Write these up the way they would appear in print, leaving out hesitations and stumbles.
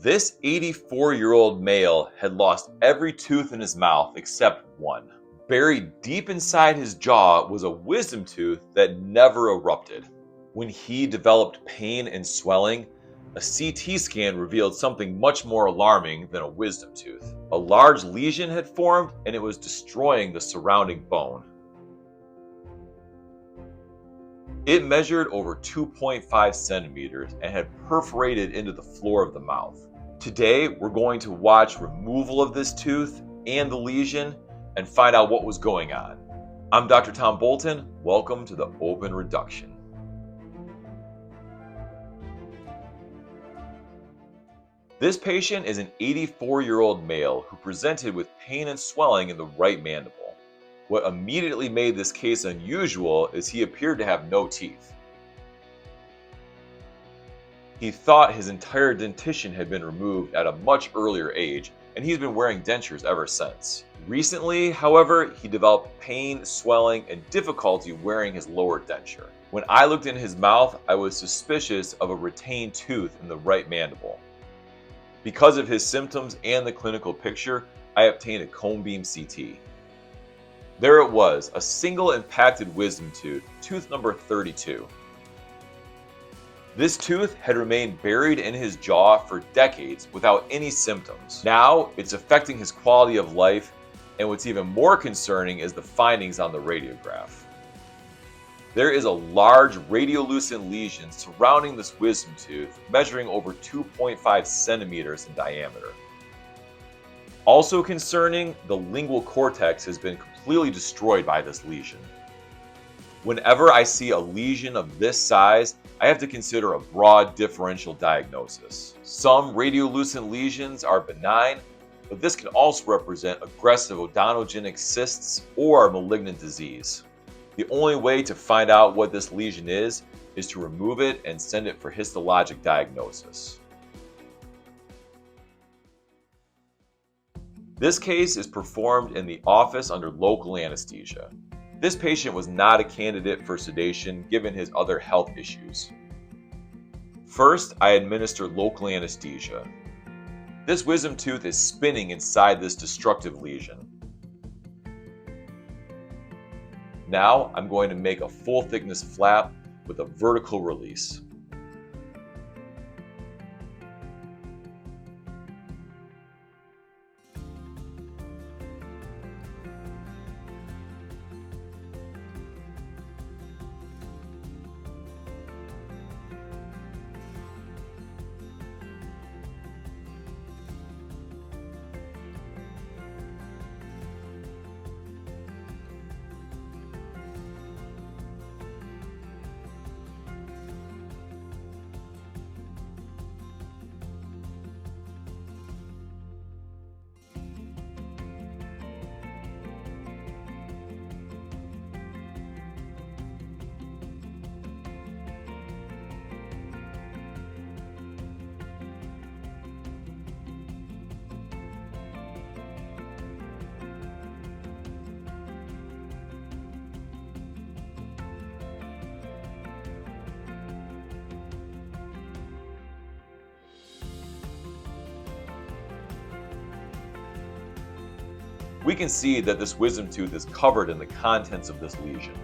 This 84-year-old male had lost every tooth in his mouth except one. Buried deep inside his jaw was a wisdom tooth that never erupted. When he developed pain and swelling, a CT scan revealed something much more alarming than a wisdom tooth. A large lesion had formed and it was destroying the surrounding bone. It measured over 2.5 centimeters and had perforated into the floor of the mouth. Today, we're going to watch removal of this tooth and the lesion and find out what was going on. I'm Dr. Tom Bolton. Welcome to the Open Reduction. This patient is an 84-year-old male who presented with pain and swelling in the right mandible. What immediately made this case unusual is he appeared to have no teeth. He thought his entire dentition had been removed at a much earlier age, and he's been wearing dentures ever since. Recently, however, he developed pain, swelling, and difficulty wearing his lower denture. When I looked in his mouth, I was suspicious of a retained tooth in the right mandible. Because of his symptoms and the clinical picture, I obtained a cone beam CT. There it was, a single impacted wisdom tooth, tooth number 32. This tooth had remained buried in his jaw for decades without any symptoms. Now, it's affecting his quality of life, and what's even more concerning is the findings on the radiograph. There is a large radiolucent lesion surrounding this wisdom tooth, measuring over 2.5 centimeters in diameter. Also concerning, the lingual cortex has been completely destroyed by this lesion. Whenever I see a lesion of this size, I have to consider a broad differential diagnosis. Some radiolucent lesions are benign, but this can also represent aggressive odontogenic cysts or malignant disease. The only way to find out what this lesion is to remove it and send it for histologic diagnosis. This case is performed in the office under local anesthesia. This patient was not a candidate for sedation given his other health issues. First, I administer local anesthesia. This wisdom tooth is spinning inside this destructive lesion. Now, I'm going to make a full thickness flap with a vertical release. We can see that this wisdom tooth is covered in the contents of this lesion.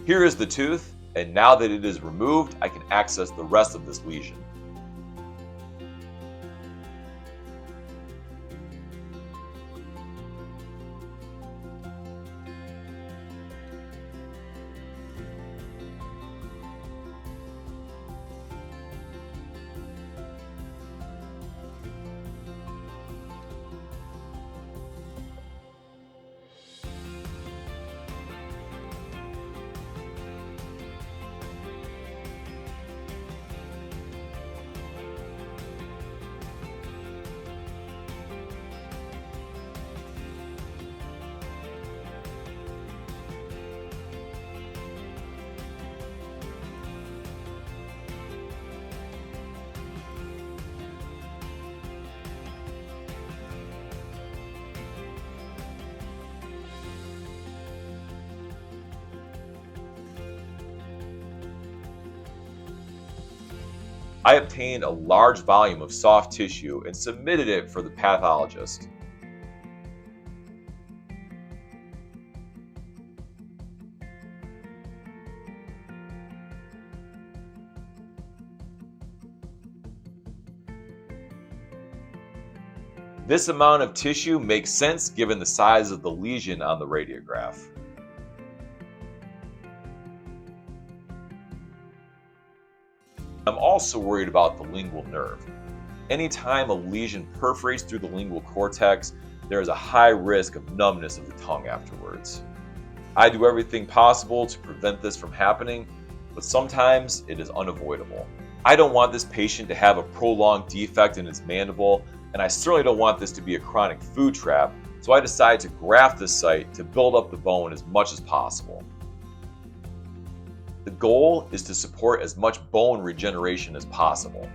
Here is the tooth, and now that it is removed, I can access the rest of this lesion. I obtained a large volume of soft tissue and submitted it for the pathologist. This amount of tissue makes sense given the size of the lesion on the radiograph. I'm also worried about the lingual nerve. Anytime a lesion perforates through the lingual cortex, there is a high risk of numbness of the tongue afterwards. I do everything possible to prevent this from happening, but sometimes it is unavoidable. I don't want this patient to have a prolonged defect in his mandible, and I certainly don't want this to be a chronic food trap, so I decided to graft this site to build up the bone as much as possible. The goal is to support as much bone regeneration as possible.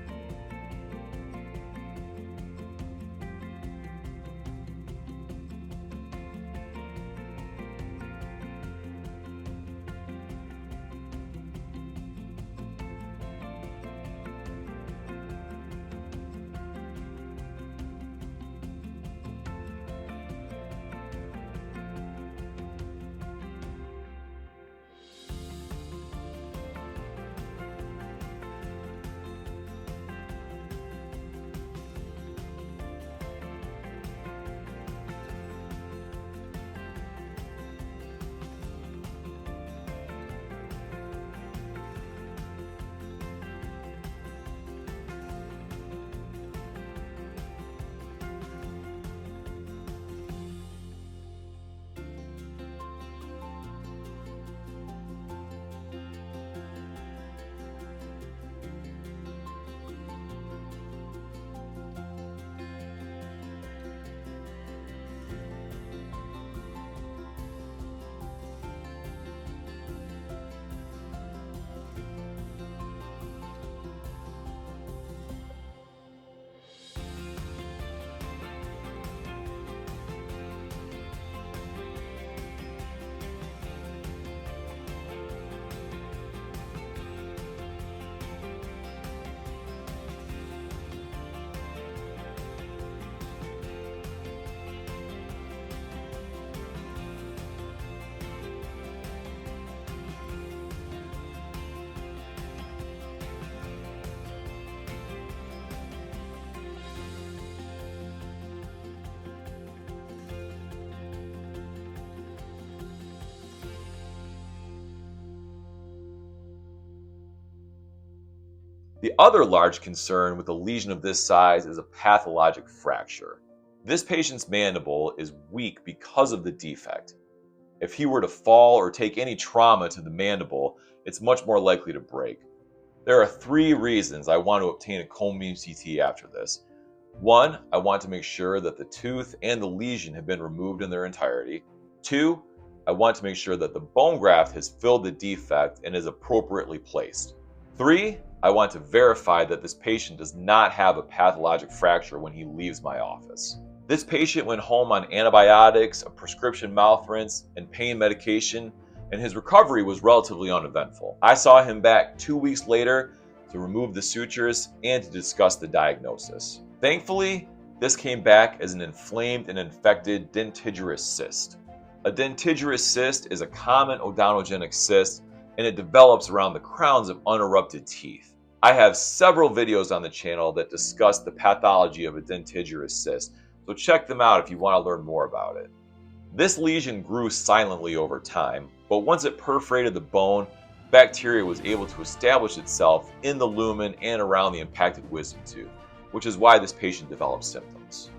The other large concern with a lesion of this size is a pathologic fracture. This patient's mandible is weak because of the defect. If he were to fall or take any trauma to the mandible, it's much more likely to break. There are 3 reasons I want to obtain a cone beam CT after this. 1, I want to make sure that the tooth and the lesion have been removed in their entirety. 2, I want to make sure that the bone graft has filled the defect and is appropriately placed. 3, I want to verify that this patient does not have a pathologic fracture when he leaves my office. This patient went home on antibiotics, a prescription mouth rinse, and pain medication, and his recovery was relatively uneventful. I saw him back 2 weeks later to remove the sutures and to discuss the diagnosis. Thankfully, this came back as an inflamed and infected dentigerous cyst. A dentigerous cyst is a common odontogenic cyst, and it develops around the crowns of unerupted teeth. I have several videos on the channel that discuss the pathology of a dentigerous cyst, so check them out if you want to learn more about it. This lesion grew silently over time, but once it perforated the bone, bacteria was able to establish itself in the lumen and around the impacted wisdom tooth, which is why this patient developed symptoms.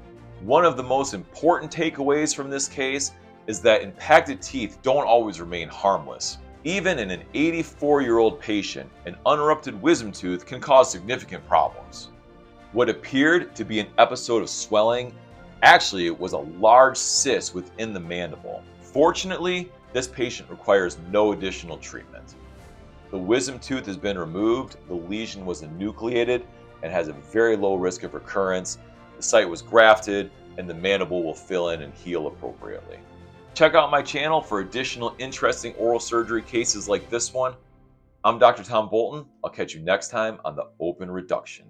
One of the most important takeaways from this case is that impacted teeth don't always remain harmless. Even in an 84-year-old patient, an unerupted wisdom tooth can cause significant problems. What appeared to be an episode of swelling actually was a large cyst within the mandible. Fortunately, this patient requires no additional treatment. The wisdom tooth has been removed, the lesion was enucleated and has a very low risk of recurrence, the site was grafted, and the mandible will fill in and heal appropriately. Check out my channel for additional interesting oral surgery cases like this one. I'm Dr. Tom Bolton. I'll catch you next time on the Open Reduction.